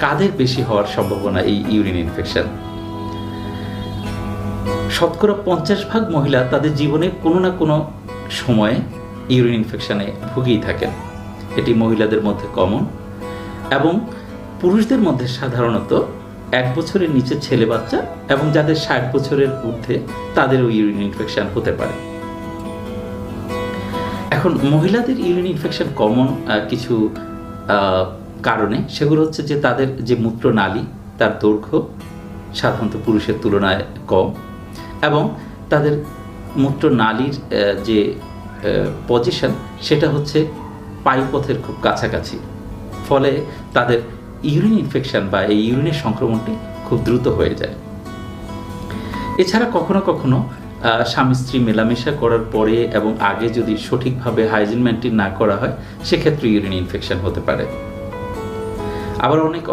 কাদের বেশি হওয়ার সম্ভাবনা এই ইউরিন ইনফেকশন? শতকরা 50% মহিলা তাদের জীবনে কোনো না কোনো সময়ে ইউরিন ইনফেকশনে ভুগেই থাকেন। এটি মহিলাদের মধ্যে কমন, এবং পুরুষদের মধ্যে সাধারণত 1 বছরের নিচে ছেলে বাচ্চা এবং যাদের 60 বছরের ঊর্ধ্বে তাদেরও ইউরিন ইনফেকশন হতে পারে। এখন মহিলাদের ইউরিন ইনফেকশন কমন কিছু কারণে, সেগুলো হচ্ছে যে তাদের যে মূত্রনালী তার দৈর্ঘ্য সাধারণত পুরুষের তুলনায় কম, এবং তাদের মূত্রনালীর যে পজিশন সেটা হচ্ছে পায়ুপথের খুব কাছাকাছি, ফলে তাদের ইউরিন ইনফেকশন বা এই ইউরিনের সংক্রমণটি খুব দ্রুত হয়ে যায়। এছাড়া কখনো কখনো স্বামী স্ত্রী মেলামেশা করার পরে এবং আগে যদি সঠিকভাবে হাইজিন মেনটেন না করা হয়, সেক্ষেত্রে ইউরিন ইনফেকশন হতে পারে। আবার অনেক